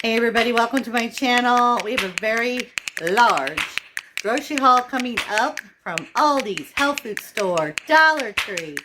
Hey everybody, welcome to my channel. We have a very large grocery haul coming up from Aldi's, health food store, Dollar Tree,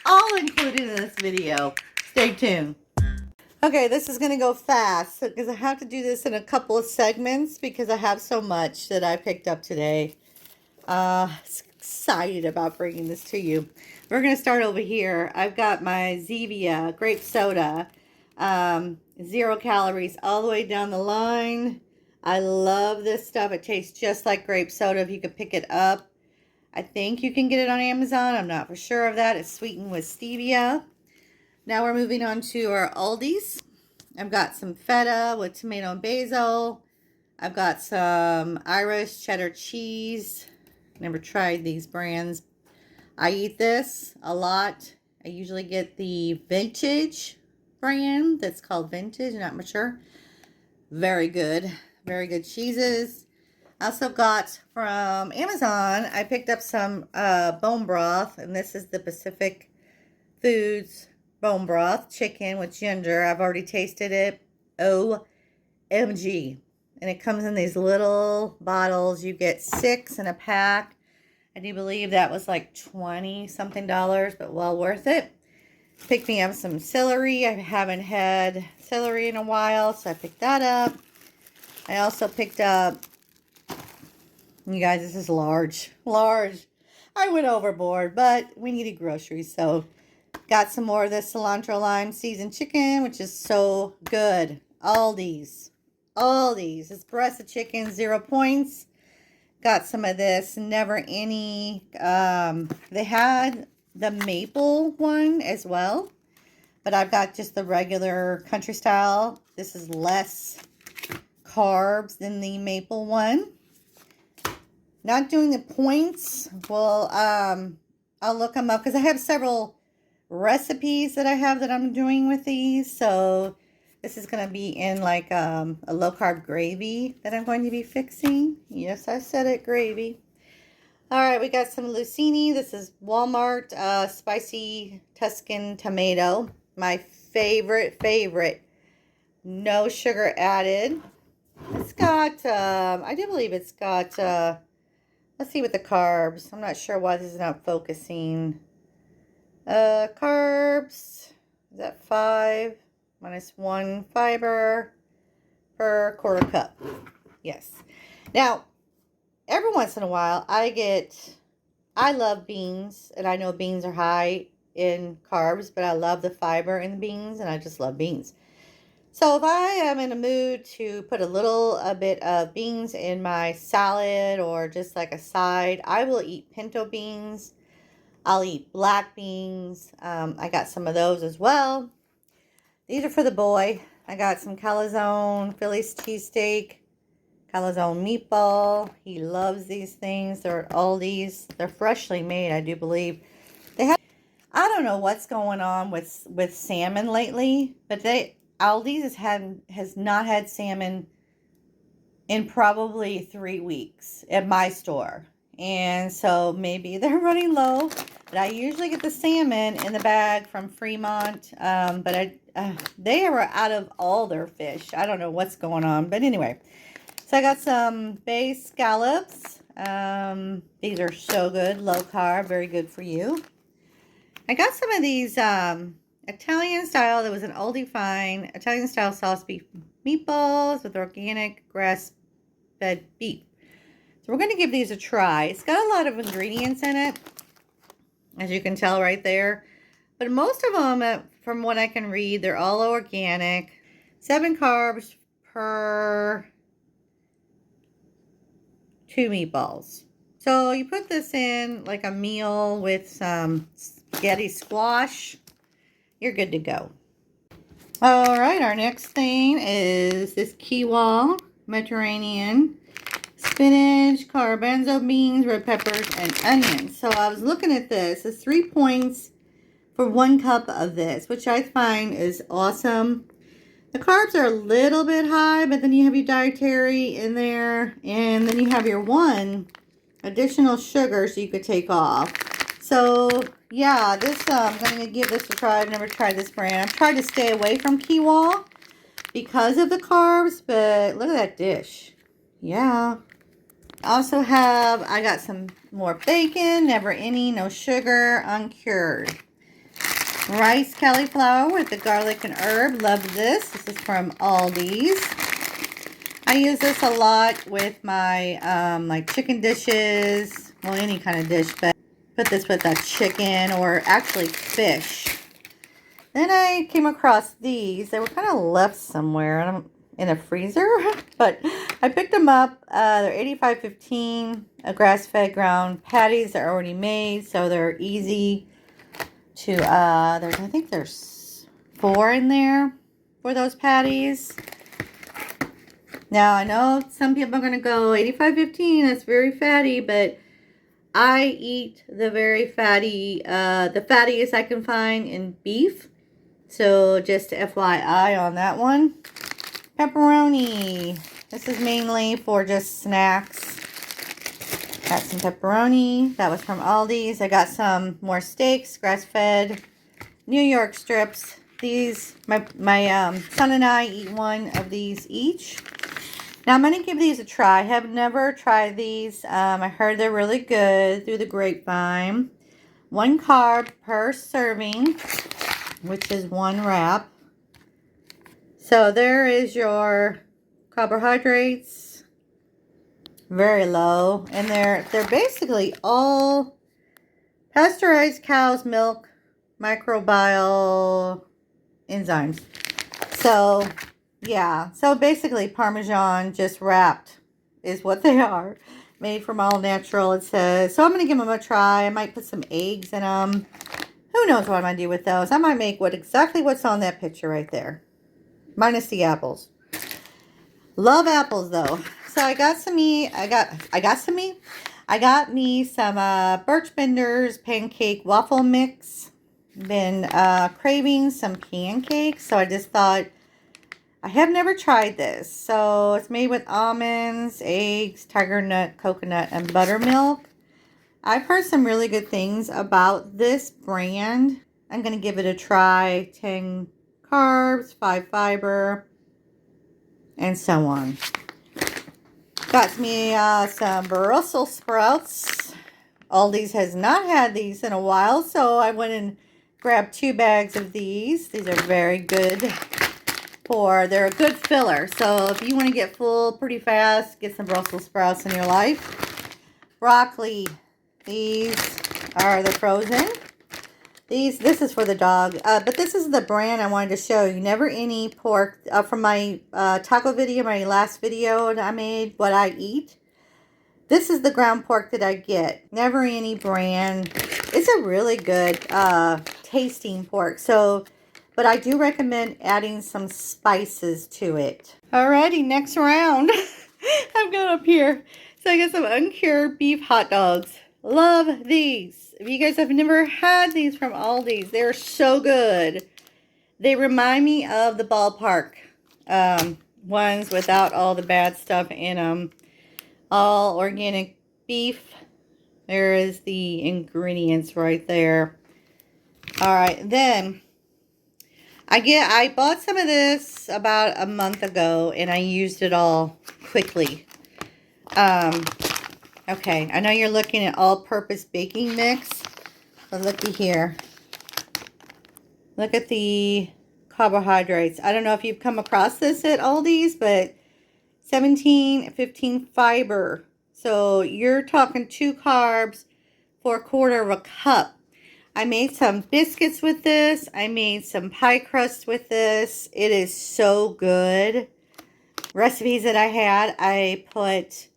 all included in this video. Stay tuned. Okay, this is going to go fast because I have to do this in a couple of segments because I have so much that I picked up today. Excited about bringing this to you. We're going to start over here. I've got my Zevia grape soda. 0 calories all the way down the line. I love this stuff. It tastes just like grape soda if you could pick it up. I think you can get it on Amazon. I'm not for sure of that. It's sweetened with stevia. Now we're moving on to our oldies. I've got some feta with tomato and basil. I've got some Irish cheddar cheese. Never tried these brands. I eat this a lot. I usually get the vintage brand that's called vintage, not mature. Very good cheeses. I also got from Amazon, I picked up some bone broth, and this is the Pacific Foods bone broth, chicken with ginger. I've already tasted it. OMG. And it comes in these little bottles. You get 6 in a pack. I do believe that was like $20 something, but well worth it. Picked me up some celery. I haven't had celery in a while, so I picked that up. I also picked up, you guys, this is large. I went overboard, but we needed groceries, so got some more of this cilantro lime seasoned chicken, which is so good. Aldi's. It's breast of chicken, 0 points. Got some of this, never any. They had the maple one as well, but I've got just the regular country style. This is less carbs than the maple one. Not doing the points. Well, I'll look them up because I have several recipes that I have that I'm doing with these. So this is going to be in like a low carb gravy that I'm going to be fixing. Yes, I said it, gravy. All right, we got some Lucini. This is Walmart spicy Tuscan tomato. My favorite. No sugar added. It's got, I do believe it's got, let's see with the carbs. I'm not sure why this is not focusing. Carbs, is that 5 minus 1 fiber per quarter cup? Yes. Now, every once in a while, I love beans, and I know beans are high in carbs, but I love the fiber in the beans, and I just love beans. So if I am in a mood to put a bit of beans in my salad or just like a side, I will eat pinto beans. I'll eat black beans. I got some of those as well. These are for the boy. I got some calzone, Philly's cheesesteak, calzone meatball. He loves these things. They're at Aldi's. They're freshly made, I do believe. I don't know what's going on with salmon lately, but Aldi's has not had salmon in probably 3 weeks at my store. And so maybe they're running low, but I usually get the salmon in the bag from Fremont. But they are out of all their fish. I don't know what's going on, but anyway. So I got some bay scallops. These are so good, low carb, very good for you. I got some of these Italian style. There was an Aldi find Italian style sauce beef meatballs with organic grass-fed beef. So we're going to give these a try. It's got a lot of ingredients in it, as you can tell right there. But most of them, from what I can read, they're all organic. 7 carbs per 2 meatballs. So you put this in like a meal with some spaghetti squash. You're good to go. All right, our next thing is this Keywall Mediterranean spinach, garbanzo beans, red peppers, and onions. So I was looking at this. It's 3 points for 1 cup of this, which I find is awesome. The carbs are a little bit high, but then you have your dietary in there, and then you have your 1 additional sugar so you could take off. So yeah, this I'm going to give this a try. I've never tried this brand. I've tried to stay away from Keywall because of the carbs, but look at that dish. Yeah. Also I got some more bacon, never any, no sugar, uncured. Rice cauliflower with the garlic and herb. Love this. This is from Aldi's. I use this a lot with my like chicken dishes. Well, any kind of dish, but put this with a chicken or actually fish. Then I came across these. They were kind of left somewhere in a freezer, but I picked them up. They're $85.15, a grass-fed ground patties. They're already made, so they're easy to, I think there's 4 in there for those patties. Now, I know some people are going to go, $85.15, that's very fatty, but I eat the very fatty, the fattiest I can find in beef. So, just FYI on that one. Pepperoni. This is mainly for just snacks. Got some pepperoni. That was from Aldi's. I got some more steaks, grass-fed, New York strips. These, my son and I eat one of these each. Now, I'm going to give these a try. I have never tried these. I heard they're really good through the grapevine. 1 carb per serving, which is 1 wrap. So there is your carbohydrates. Very low. And they're basically all pasteurized cow's milk, microbial enzymes. So, yeah. So basically parmesan just wrapped is what they are. Made from all natural, it says. So I'm going to give them a try. I might put some eggs in them. Who knows what I'm going to do with those. I might make exactly what's on that picture right there. Minus the apples. Love apples though. So I got some I got me some Birch Benders pancake waffle mix. Been craving some pancakes, so I just thought I have never tried this. So it's made with almonds, eggs, tiger nut, coconut, and buttermilk. I've heard some really good things about this brand. I'm going to give it a try. 10 carbs, 5 fiber, and so on. Got me some Brussels sprouts. Aldi's has not had these in a while, so I went and grabbed 2 bags of these. These are very good they're a good filler. So if you want to get full pretty fast, get some Brussels sprouts in your life. Broccoli. These are the frozen. This is for the dog, but this is the brand I wanted to show you. Never Any pork from my taco video, my last video that I made, what I eat. This is the ground pork that I get. Never Any brand. It's a really good tasting pork. So, but I do recommend adding some spices to it. Alrighty, next round. I've got up here. So I got some uncured beef hot dogs. Love these. If you guys have never had these from Aldi's, they're so good. They remind me of the ballpark ones without all the bad stuff in them. All organic beef. There is the ingredients right there. Alright, then I bought some of this about a month ago and I used it all quickly. Okay, I know you're looking at all-purpose baking mix, but looky here. Look at the carbohydrates. I don't know if you've come across this at Aldi's, but 17-15 fiber. So you're talking 2 carbs for 1/4 of a cup. I made some biscuits with this. I made some pie crust with this. It is so good. Recipes that I had, I put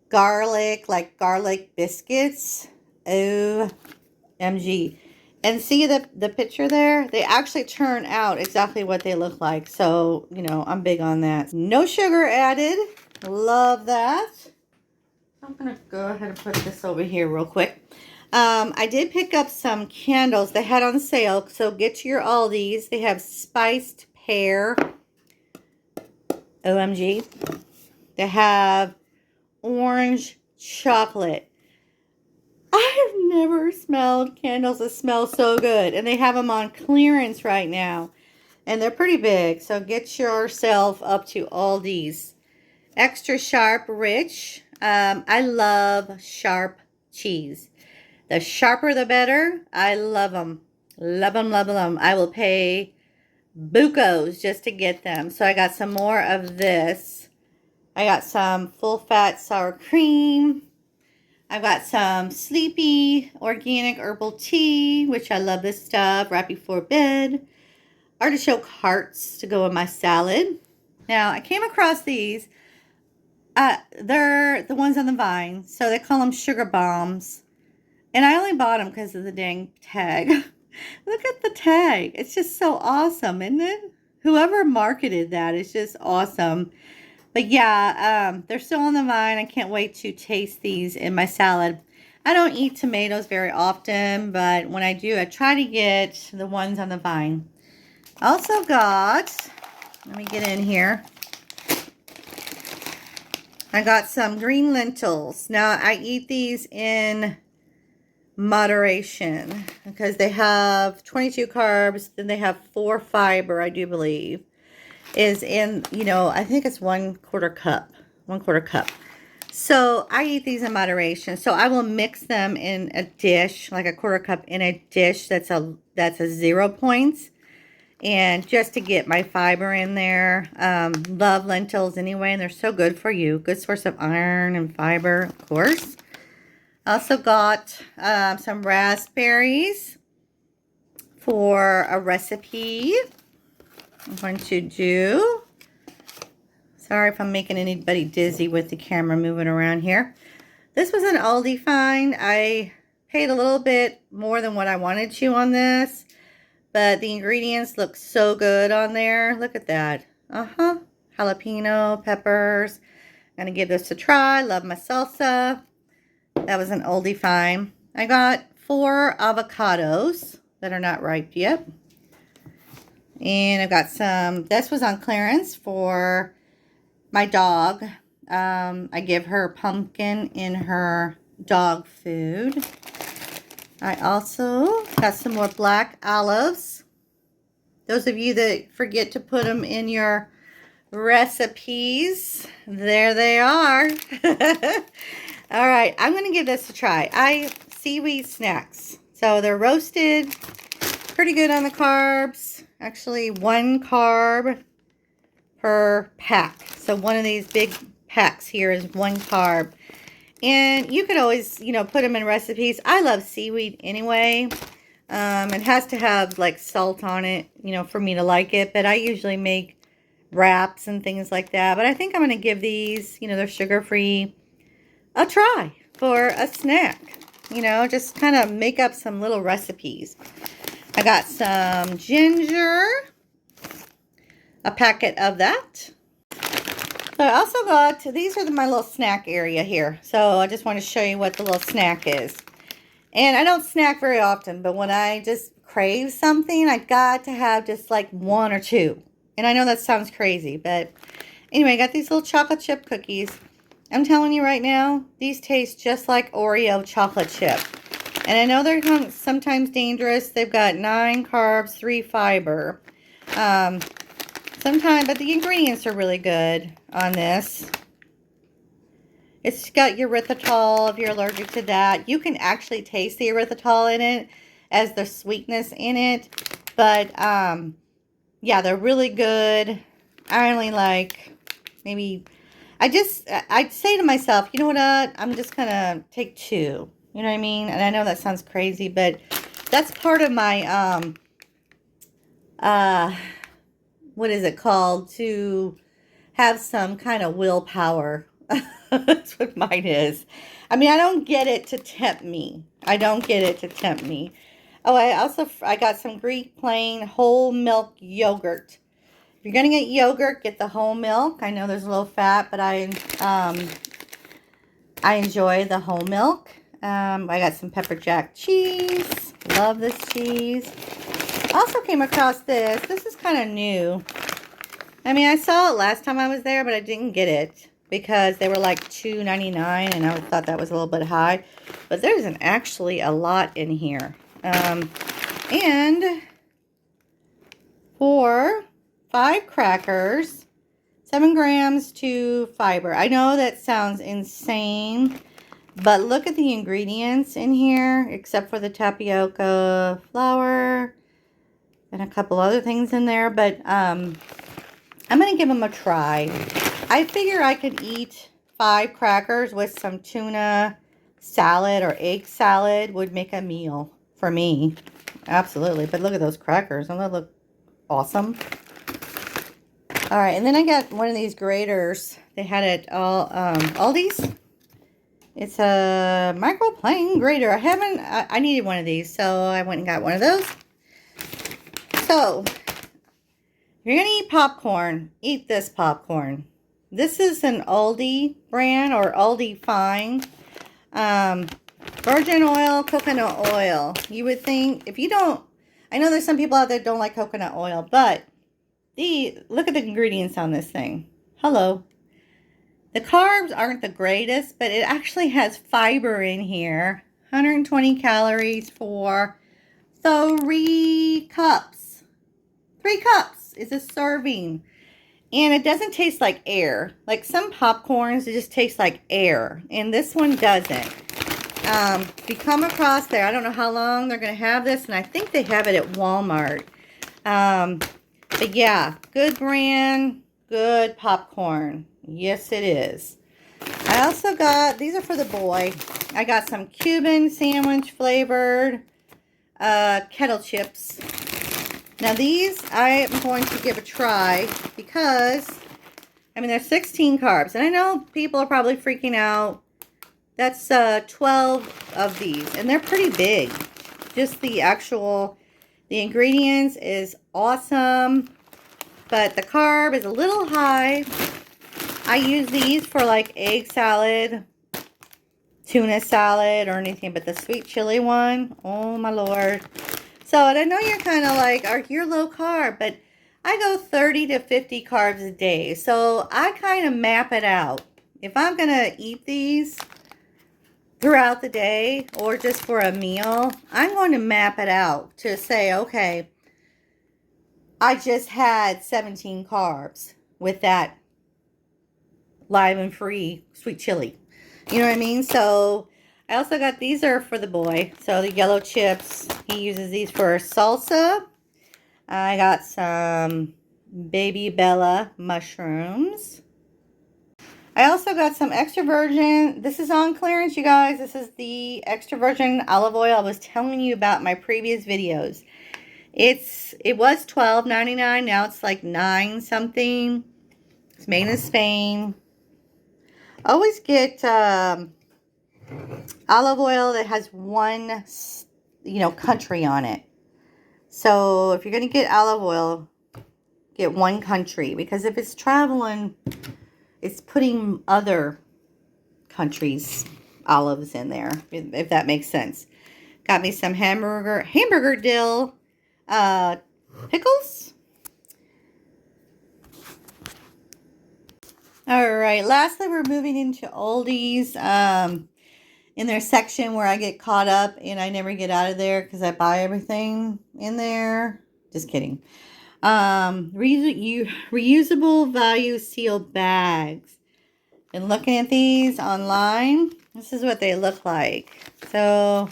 garlic, like garlic biscuits. OMG. And see the picture there? They actually turn out exactly what they look like. So, you know, I'm big on that. No sugar added. Love that. I'm going to go ahead and put this over here real quick. I did pick up some candles they had on sale. So get to your Aldi's. They have spiced pear. OMG. They have orange chocolate. I have never smelled candles that smell so good. And they have them on clearance right now. And they're pretty big, so get yourself up to Aldi's. Extra sharp, rich. I love sharp cheese. The sharper the better. I love them. Love them, love them. I will pay bucos just to get them. So I got some more of this. I got some full-fat sour cream. I've got some Sleepy organic herbal tea, which I love this stuff, right before bed. Artichoke hearts to go in my salad. Now, I came across these. They're the ones on the vine, so they call them sugar bombs. And I only bought them because of the dang tag. Look at the tag. It's just so awesome, isn't it? Whoever marketed that is just awesome. But yeah, they're still on the vine. I can't wait to taste these in my salad. I don't eat tomatoes very often, but when I do, I try to get the ones on the vine. Also got, let me get in here. I got some green lentils. Now, I eat these in moderation because they have 22 carbs, then they have 4 fiber, I do believe. Is in, you know, I think it's 1/4 cup. 1/4 cup. So I eat these in moderation. So I will mix them in a dish, like a 1/4 cup in a dish that's a 0 points. And just to get my fiber in there. Love lentils anyway, and they're so good for you. Good source of iron and fiber, of course. Also got some raspberries for a recipe I'm going to do. Sorry if I'm making anybody dizzy with the camera moving around here. This was an Aldi find. I paid a little bit more than what I wanted to on this, but the ingredients look so good on there. Look at that. Jalapeno, peppers. I'm going to give this a try. Love my salsa. That was an Aldi find. I got 4 avocados that are not ripe yet. And I've got some, this was on clearance for my dog. I give her pumpkin in her dog food. I also got some more black olives. Those of you that forget to put them in your recipes, there they are. All right, I'm going to give this a try. Seaweed snacks. So they're roasted, pretty good on the carbs. Actually, 1 carb per pack. So one of these big packs here is 1 carb. And you could always, you know, put them in recipes. I love seaweed anyway. It has to have like salt on it, you know, for me to like it. But I usually make wraps and things like that. But I think I'm going to give these, you know, they're sugar-free, a try for a snack. You know, just kind of make up some little recipes. I got some ginger, a packet of that. So I also got, these are my little snack area here. So I just want to show you what the little snack is. And I don't snack very often, but when I just crave something, I got to have just like 1 or 2. And I know that sounds crazy, but anyway, I got these little chocolate chip cookies. I'm telling you right now, these taste just like Oreo chocolate chip. And I know they're sometimes dangerous. They've got 9 carbs, 3 fiber. Sometimes, but the ingredients are really good on this. It's got erythritol if you're allergic to that. You can actually taste the erythritol in it as the sweetness in it. But, yeah, they're really good. I only like maybe, I'd say to myself, you know what, I'm just going to take 2. You know what I mean? And I know that sounds crazy, but that's part of my, what is it called? To have some kind of willpower. That's what mine is. I mean, I don't get it to tempt me. I don't get it to tempt me. Oh, I got some Greek plain whole milk yogurt. If you're going to get yogurt, get the whole milk. I know there's a little fat, but I enjoy the whole milk. I got some pepper jack cheese. Love this cheese. Also came across this. This is kind of new. I mean, I saw it last time I was there, but I didn't get it because they were like $2.99, and I thought that was a little bit high. But there's actually a lot in here. And for 5 crackers, 7 grams to fiber. I know that sounds insane, but look at the ingredients in here, except for the tapioca flour and a couple other things in there. But I'm going to give them a try. I figure I could eat 5 crackers with some tuna salad or egg salad would make a meal for me. Absolutely. But look at those crackers. Don't they look awesome? All right. And then I got one of these graters. They had it all Aldi's. It's a microplane grater. I needed one of these, so I went and got one of those. So, if you're going to eat popcorn, eat this popcorn. This is an Aldi brand or Aldi Fine. Virgin oil, coconut oil. You would think, if you don't, I know there's some people out there that don't like coconut oil, but look at the ingredients on this thing. Hello. The carbs aren't the greatest, but it actually has fiber in here. 120 calories for 3 cups. 3 cups is a serving. And it doesn't taste like air. Like some popcorns, it just tastes like air. And this one doesn't. If you come across there, I don't know how long they're going to have this. And I think they have it at Walmart. But yeah, good brand, good popcorn. Yes, it is. I also got, these are for the boy. I got some Cuban sandwich flavored kettle chips. Now these I am going to give a try because, I mean, there's 16 carbs. And I know people are probably freaking out. That's 12 of these. And they're pretty big. Just the ingredients is awesome. But the carb is a little high. I use these for like egg salad, tuna salad, or anything. But the sweet chili one, oh my Lord. So, and I know you're kind of like, you're low carb, but I go 30 to 50 carbs a day. So, I kind of map it out. If I'm going to eat these throughout the day or just for a meal, I'm going to map it out to say, okay, I just had 17 carbs with that live and free sweet chili. You know what I mean? So, I also got, these are for the boy. So, the yellow chips, he uses these for salsa. I got some Baby Bella mushrooms. I also got some extra virgin. This is on clearance, you guys. This is the extra virgin olive oil I was telling you about in my previous videos. It was $12.99. Now it's like $9 something. It's made in Spain. Always get olive oil that has one, country on it. So if you're going to get olive oil, get one country. Because if it's traveling, it's putting other countries' olives in there, if that makes sense. Got me some hamburger dill pickles. All right, lastly, we're moving into oldies. In their section where I get caught up and I never get out of there because I buy everything in there. Just kidding. Reusable value sealed bags. Been looking at these online. This is what they look like. So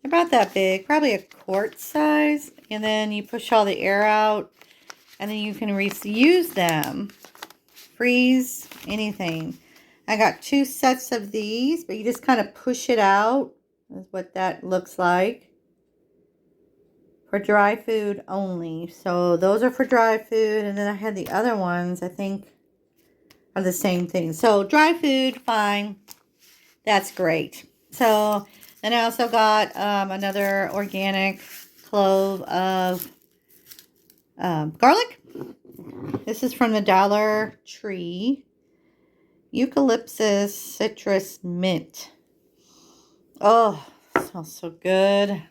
they're about that big, probably a quart size. And then you push all the air out and then you can reuse them. Freeze anything. I got 2 sets of these, but you just kind of push it out. That's what that looks like. For dry food only. So those are for dry food. And then I had the other ones, I think, are the same thing. So dry food, fine. That's great. So then I also got another organic clove of garlic. This is from the Dollar Tree. Eucalyptus citrus mint. Oh, smells so good. I'm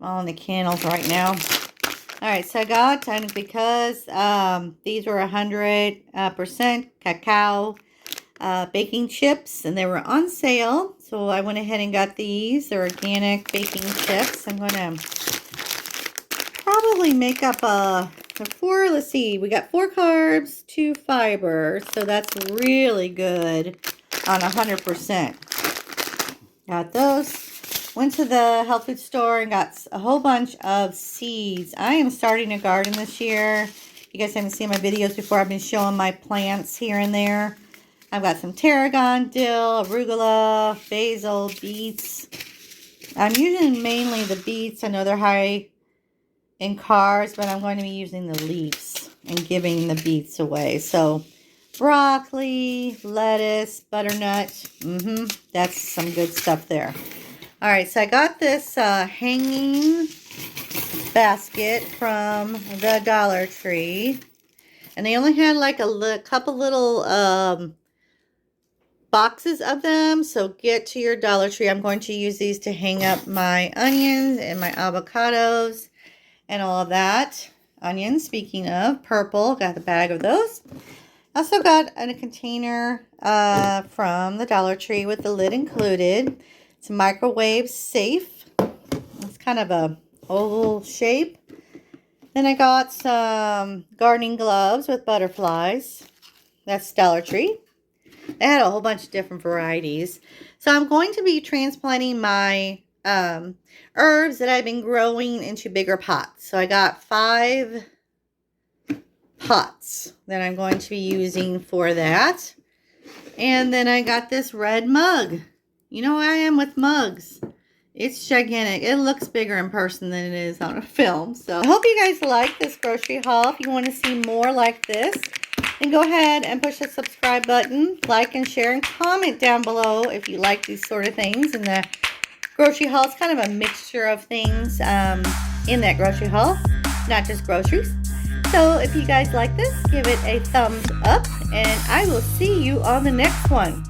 all in the candles right now. All right, so I got, and because these were 100% cacao baking chips, and they were on sale, so I went ahead and got these. They're organic baking chips. I'm going to probably make up a let's see, we got 4 carbs, 2 fiber, so that's really good on 100%. Got those. Went to the health food store and got a whole bunch of seeds. I am starting a garden this year. If you guys haven't seen my videos before, I've been showing my plants here and there. I've got some tarragon, dill, arugula, basil, beets. I'm using mainly the beets. I know they're high in carbs, but I'm going to be using the leaves and giving the beets away. So broccoli, lettuce, butternut. That's some good stuff there. All right, so I got this hanging basket from the Dollar Tree. And they only had like a couple little boxes of them. So get to your Dollar Tree. I'm going to use these to hang up my onions and my avocados and all of that. Onions, speaking of, purple. Got the bag of those. Also got a container from the Dollar Tree with the lid included. It's microwave safe. It's kind of a oval shape. Then I got some gardening gloves with butterflies. That's Dollar Tree. They had a whole bunch of different varieties. So I'm going to be transplanting my herbs that I've been growing into bigger pots. So I got 5 pots that I'm going to be using for that. And then I got this red mug. You know how I am with mugs. It's gigantic. It looks bigger in person than it is on a film. So I hope you guys like this grocery haul. If you want to see more like this, then go ahead and push the subscribe button. Like and share and comment down below if you like these sort of things. And the grocery haul is kind of a mixture of things in that grocery haul. Not just groceries. So if you guys like this, give it a thumbs up. And I will see you on the next one.